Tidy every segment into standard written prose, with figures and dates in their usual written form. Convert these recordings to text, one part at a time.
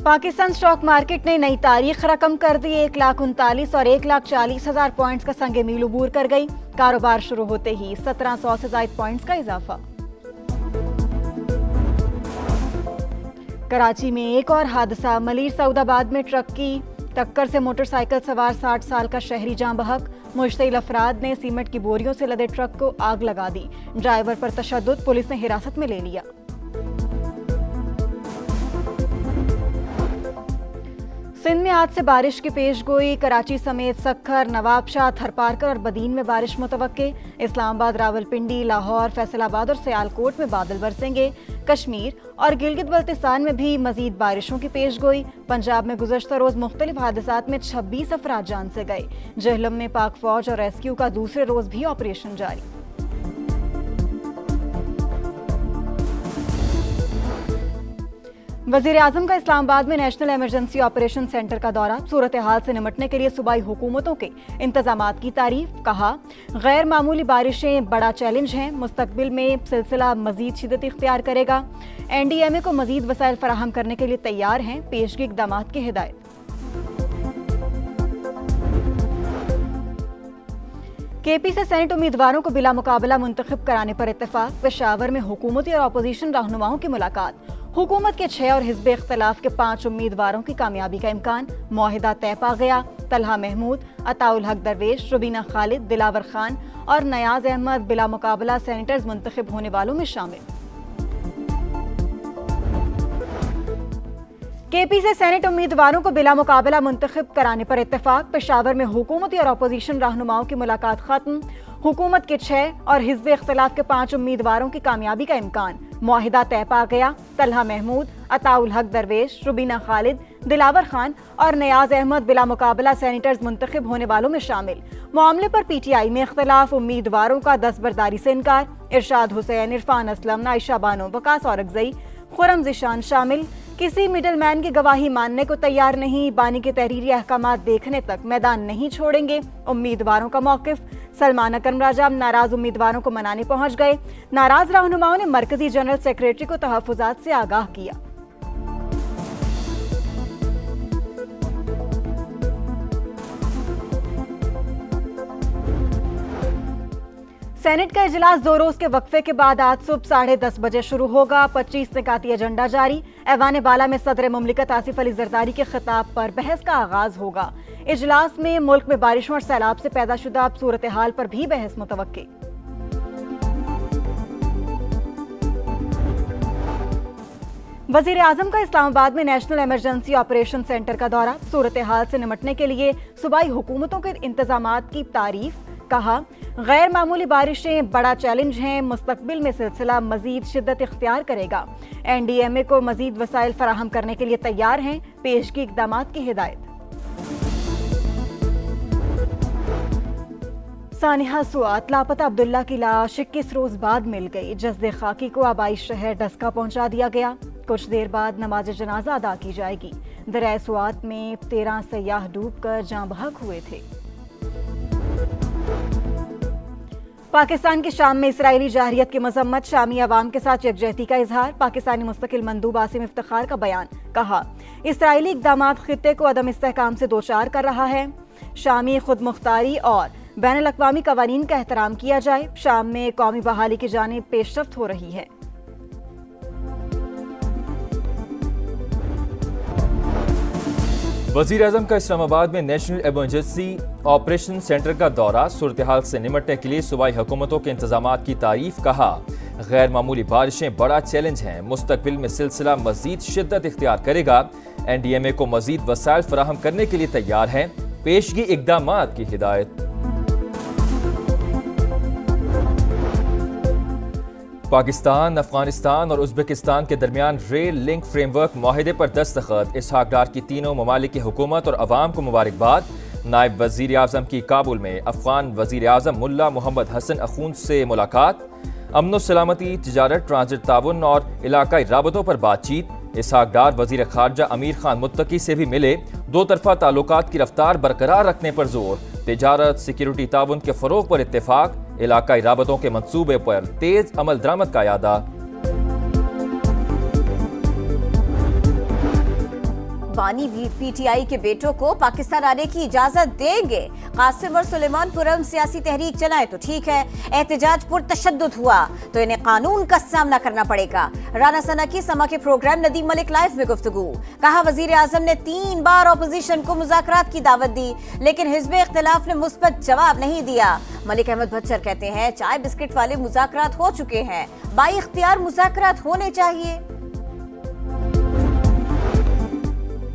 Pakistan stock market ने नई तारीख रकम कर दी। 1,39,000 और 1,40,000 पॉइंट्स का संग मील अबूर कर गई। कारोबार शुरू होते ही 1,700 से ज्यादा पॉइंट्स का इजाफा। कराची में एक और हादसा। मलीर सऊदाबाद में ट्रक की टक्कर से मोटरसाइकिल सवार 60 साल का शहरी जाँ बहक। मुश्तिल अफराद ने सीमेंट की बोरियों से लदे ट्रक को आग लगा दी। ड्राइवर पर तशद्दुद, पुलिस ने हिरासत में ले लिया। सिंध में आज से बारिश की पेशगोई। कराची समेत सक्खर, नवाबशाह, थरपारकर और बदीन में बारिश मुतवक्के। इस्लामाबाद, रावलपिंडी, लाहौर, फैसलाबाद और सियालकोट में बादल बरसेंगे। कश्मीर और गिलगित बल्तिस्तान में भी मजीद बारिशों की पेशगोई। पंजाब में गुज़श्ता रोज मुख्तलिफ हादसात में 26 अफराद जान से गए। जहलम में पाक फौज और रेस्क्यू का दूसरे रोज भी ऑपरेशन जारी। वज़ीर आज़म का इस्लामाबाद में नेशनल इमरजेंसी ऑपरेशन सेंटर का दौरा। सूरत हाल से निमटने के लिए सूबाई हुकूमतों के इंतजामात की तारीफ। कहा, गैर मामूली बारिशें बड़ा चैलेंज हैं, मुस्तकबिल में सिलसिला मजीद शिद्दत इख्तियार करेगा। NDMA को मजीद वसाइल फराहम करने के लिए तैयार हैं। पेशगी इक़दामात की हिदायत। KP से सेनेट उम्मीदवारों को बिला मुकाबला मुंतखब कराने पर इत्तेफाक। पेशावर में हुकूमती और अपोजिशन रहनुमाओं की मुलाकात। हुकूमत के 6 और हिज़्ब इख्तिलाफ के 5 उम्मीदवारों की कामयाबी का इम्कान। मुआहिदा तय पा गया। तलहा महमूद, अताउल हक दरवेश, रुबीना खालिद, दिलावर खान और नयाज अहमद बिला मुकाबला सेनेटर्स मुंतखब होने वालों में शामिल। KP से सेनेट उम्मीदवारों को बिला मुकाबला मुंतखब कराने पर इत्तेफाक। पेशावर में हुकूमती और अपोजिशन रहनुमाओं की मुलाकात खत्म। हुकूमत के 6 और हिज़्ब इख्तिलाफ के 5 उम्मीदवारों की कामयाबी का इम्कान। मुआहिदा तय पा गया। तलहा महमूद, अताउल हक दरवेश, रुबीना खालिद, दिलावर खान और नयाज अहमद बिला मुकाबला सेनेटर्स मुंतखब होने वालों में शामिल। मामले पर PTI में इख्तिलाफ। उम्मीदवारों का दस्तबरदारी से इनकार। इरशाद हुसैन, इरफान असलम, आयशा बानो, वकास औरकजई, खुरम ज़िशान शामिल। किसी मिडल मैन की गवाही मानने को तैयार नहीं। बानी के तहरीरी अहकामात देखने तक मैदान नहीं छोड़ेंगे। उम्मीदवारों का मौकिफ। सलमान अकरम राजा नाराज उम्मीदवारों को मनाने पहुंच गए। नाराज रहनुमाओं ने मरकजी जनरल सेक्रेटरी को तहफ्फुजात से आगाह किया। सेनेट का इजलास 2 रोज के वक्फे के बाद आज सुबह 10:30 बजे शुरू होगा। 25 निकाती एजेंडा जारी। ऐवान बाला में सदर मुमलिकत आसिफ अली जरदारी के खिताब पर बहस का आगाज होगा। इजलास में मुल्क में बारिशों और सैलाब से पैदा शुदा सूरत हाल पर भी बहस मुतवक्के। वज़ीर आज़म का इस्लामाबाद में नेशनल इमरजेंसी ऑपरेशन सेंटर का दौरा। सूरत हाल से निमटने के लिए सूबाई हुकूमतों के इंतजामात की तारीफ। कहा, गैर मामूली बारिशें बड़ा चैलेंज हैं, मुस्तकबिल में सिलसिला मजीद शिद्दत इख्तियार करेगा। NDMA को मजीद वसाइल फराहम करने के लिए तैयार हैं। पेशगी इक़दामात की हिदायत। सानिहा सुआत लापता अब्दुल्ला की लाश 21 रोज बाद मिल गई। जस्दे खाकी को आबाई शहर डस्का पहुंचा दिया गया। कुछ देर बाद नमाज जनाजा अदा की जाएगी। दरिया सुआत में 13 सयाह डूबकर जाँ बहक हुए थे। पाकिस्तान के शाम में इसराइली जाहिरियत की मजम्मत। शामी अवाम के साथ यकजहती का इजहार। पाकिस्तानी मुस्तकिल मंदूब आसिम इफ्तिखार का बयान। कहा, इसराइली इक़दामात खित्ते को अदम इस्तेहकाम से दोचार कर रहा है। शामी खुद मुख्तारी और बैनुल अक़वामी कवानीन का एहतराम किया जाए। शाम में कौमी बहाली की जानिब पेशरफ्त हो रही है। वज़ीर आज़म का इस्लामाबाद में नेशनल इमरजेंसी ऑपरेशन सेंटर का दौरा। सूरत हाल से निमटने के लिए सूबाई हुकूमतों के इंतजामात की तारीफ। कहा, गैर मामूली बारिशें बड़ा चैलेंज हैं, मुस्तकबिल में सिलसिला मजीद शिद्दत इख्तियार करेगा। NDMA को मजीद वसाइल फराहम करने के लिए तैयार हैं। पेशगी इक़दामात की हिदायत। पाकिस्तान, अफगानिस्तान और उज़्बेकिस्तान के दरमियान रेल लिंक फ्रेमवर्क मुआहिदे पर दस्तखत। इसहाक डार की तीनों ममालिक की हुकूमत और अवाम को मुबारकबाद। नायब वज़ीर आज़म की काबुल में अफ़गान वज़ीर आज़म मुल्ला मोहम्मद हसन अखून से मुलाकात। अमन सलामती, तिजारत, ट्रांजिट ताउन और इलाकाई राबतों पर बातचीत। इसहाक डार वज़ीर ख़ारजा अमीर खान मुत्तकी से भी मिले। 2 तरफ़ा ताल्लुकात की रफ्तार बरकरार रखने पर जोर। तिजारत, सिक्योरिटी ताउन के फ़रोग़ पर इत्तेफाक। इलाकाई राबतों के मंसूबे पर तेज अमल दरामद का यादा। बानी भी पीटीआई के बेटों को पाकिस्तान आने की इजाजत देंगे। कासिम और सुलेमान पुरम सियासी तहरीक चलाएं तो ठीक है, एहतजाज पुरतशद्दुद हुआ तो इन्हें कानून का सामना करना पड़ेगा। राना सना की समा के प्रोग्राम नदीम मलिक लाइव में गुफ्तगू। कहा वजीर आजम ने 3 बार अपोजिशन को मुज़ाकरात की दावत दी, लेकिन हिज़्ब इख्तिलाफ ने मुस्बत जवाब नहीं दिया। मलिक अहमद भच्चर कहते हैं चाय बिस्किट वाले मुज़ाकरात हो चुके हैं, बाइख्तियार मुज़ाकरात होने चाहिए।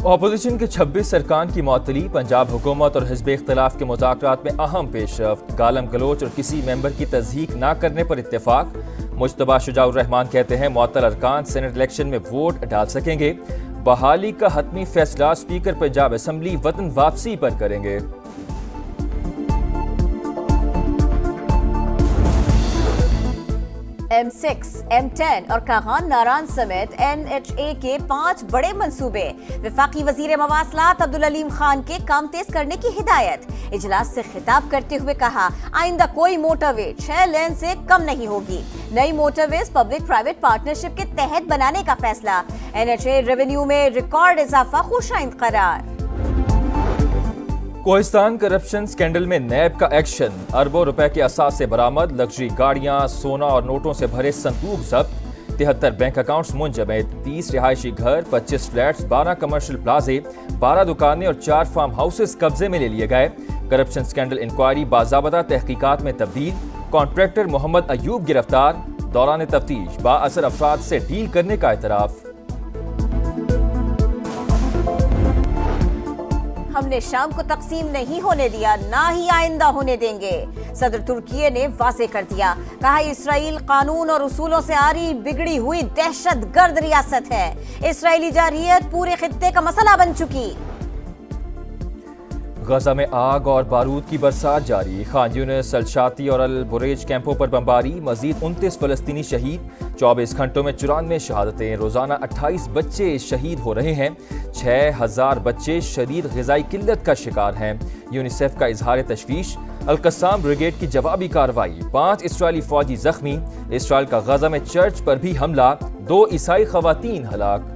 अपोजिशन के 26 अरकान की मुअत्तली, पंजाब हुकूमत और हिज़्ब इख्तिलाफ के मुज़ाकरात में अहम पेशरफ्त, गालम गलोच और किसी मेंबर की तज़हीक न करने पर इत्तेफाक। मुज्तबा शुजाउर रहमान कहते हैं मुअत्तल अरकान सेनेट इलेक्शन में वोट डाल सकेंगे। बहाली का हतमी फैसला स्पीकर पंजाब असम्बली वतन वापसी पर करेंगे। M6, M10 और कागान नारान समेत NHA के 5 बड़े मंसूबे। वफाकी वजीर मवासलात अब्दुल अलीम खान के काम तेज करने की हिदायत। इजलास से खिताब करते हुए कहा आइंदा कोई मोटरवे 6 लेन से कम नहीं होगी। नई मोटरवेज पब्लिक प्राइवेट पार्टनरशिप के तहत बनाने का फैसला। NHA रेवेन्यू में रिकॉर्ड इजाफा खुशाइंद करार। कोहिस्तान करप्शन स्कैंडल में नैब का एक्शन, अरबों रुपए के असासे बरामद, लग्जरी गाड़ियां, सोना और नोटों से भरे संदूक जब्त, 73 बैंक अकाउंट्स मुंजमद, 30 रिहायशी घर, 25 फ्लैट्स, 12 कमर्शियल प्लाजे, 12 दुकानें और 4 फार्म हाउसेस कब्जे में ले लिए गए। करप्शन स्कैंडल इंक्वायरी बाज़ाबता तहकीकात में तब्दील, कॉन्ट्रैक्टर मोहम्मद अयूब गिरफ्तार, दौरान तफ्तीश बाअसर अफराद से डील करने का एतराफ़। हमने शाम को तकसीम नहीं होने दिया, ना ही आइंदा होने देंगे। सदर तुर्की ने वाज़ेह कर दिया, कहा इसराइल कानून और उसूलों से आरी बिगड़ी हुई दहशतगर्द रियासत है। इसराइली जारहियत पूरे खित्ते का मसला बन चुकी। गजा में आग और बारूद की बरसात जारी, खान यूनिस, अल-शाती और अल-बुरेज कैंपों पर बमबारी, मजीद 29 फलस्तीनी शहीद, 24 घंटों में 94 शहादतें, रोजाना 28 बच्चे शहीद हो रहे हैं, 6000 बच्चे शदीद ग़िज़ाई किल्लत का शिकार हैं। यूनिसेफ का इजहार तशवीश, अल-कस्साम ब्रिगेड की जवाबी कार्रवाई, 5 इसराइली फौजी जख्मी, इसराइल का गजा में चर्च पर भी हमला, 2 ईसाई खवातीन हलाक।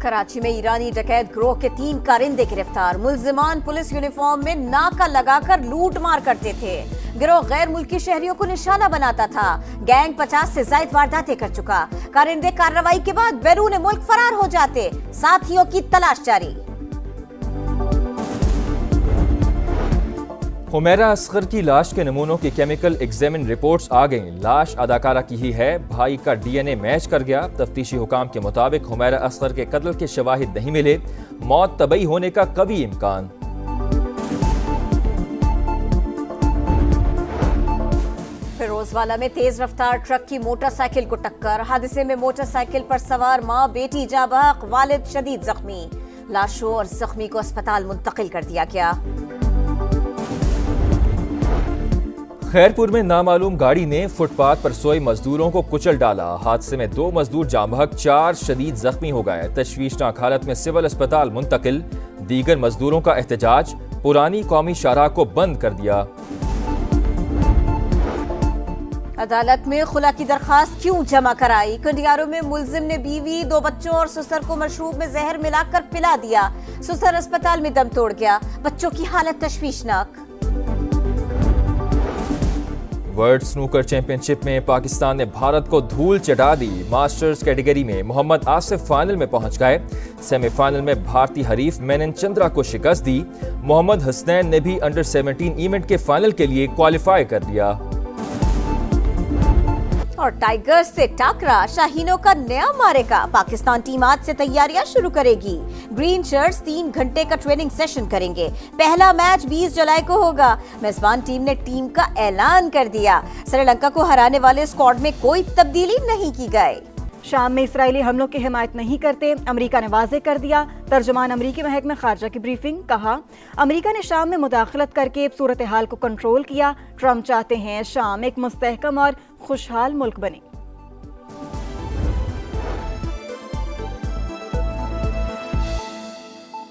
कराची में ईरानी डकैत गिरोह के 3 कारिंदे गिरफ्तार। मुल्जिमान पुलिस यूनिफॉर्म में नाका लगाकर लूट मार करते थे। गिरोह गैर मुल्की शहरियों को निशाना बनाता था। गैंग 50 से ज्यादा वारदातें कर चुका। कारिंदे कार्रवाई के बाद बैरून मुल्क फरार हो जाते। साथियों की तलाश जारी। हुमैरा असगर की लाश के नमूनों की केमिकल एग्जामिन रिपोर्ट्स आ गईं। लाश अदाकारा की ही है, भाई का DNA मैच कर गया। तफ्तीशी हुकाम के मुताबिक हुमैरा असगर के कत्ल के शवाहिद नहीं मिले, मौत तबई होने का कवी इम्कान। फिरोजवाला में तेज रफ्तार ट्रक की मोटरसाइकिल को टक्कर। हादसे में मोटरसाइकिल पर सवार मां बेटी जाँ बहक, वालिद शदीद जख्मी। लाशों और जख्मी को अस्पताल मुंतकिल कर दिया गया। खैरपुर में नामालूम गाड़ी ने फुटपाथ पर सोए मजदूरों को कुचल डाला। हादसे में 2 मजदूर जाँ बहक, 4 शदीद जख्मी हो गए। तशवीशनाक हालत में सिविल अस्पताल मुंतकिल। दीगर मजदूरों का एहतजाज, पुरानी कौमी शाहराह को बंद कर दिया। अदालत में खुला की दरखास्त क्यों जमा कराई? कंडियारों में मुलजिम ने बीवी, 2 बच्चों और सुसर को मशरूब में जहर मिलाकर पिला दिया। सुसर अस्पताल में दम तोड़ गया। बच्चों की हालत तशवीशनाक। वर्ल्ड स्नूकर चैंपियनशिप में पाकिस्तान ने भारत को धूल चटा दी। मास्टर्स कैटेगरी में मोहम्मद आसिफ फाइनल में पहुंच गए। सेमीफाइनल में भारतीय हरीफ मेनन चंद्रा को शिकस्त दी। मोहम्मद हसनैन ने भी अंडर 17 इवेंट के फाइनल के लिए क्वालिफाई कर लिया। और टाइगर्स से टाकरा, शाहीनों का नया मारेगा। पाकिस्तान टीम आज से तैयारियां शुरू करेगी। ग्रीन शर्ट्स 3 घंटे का ट्रेनिंग सेशन करेंगे। पहला मैच 20 जुलाई को होगा। मेजबान टीम ने टीम का ऐलान कर दिया। श्रीलंका को हराने वाले स्क्वाड में कोई तब्दीली नहीं की गई। शाम में इसराइली हमलों की हिमायत नहीं करते, अमेरिका ने वाज़ेह कर दिया। तर्जुमान अमेरिकी महकमा खारजा की ब्रीफिंग, कहा अमेरिका ने शाम में मुदाखलत करके सूरत हाल को कंट्रोल किया। ट्रंप चाहते हैं शाम एक मुस्तहकम और खुशहाल मुल्क बने।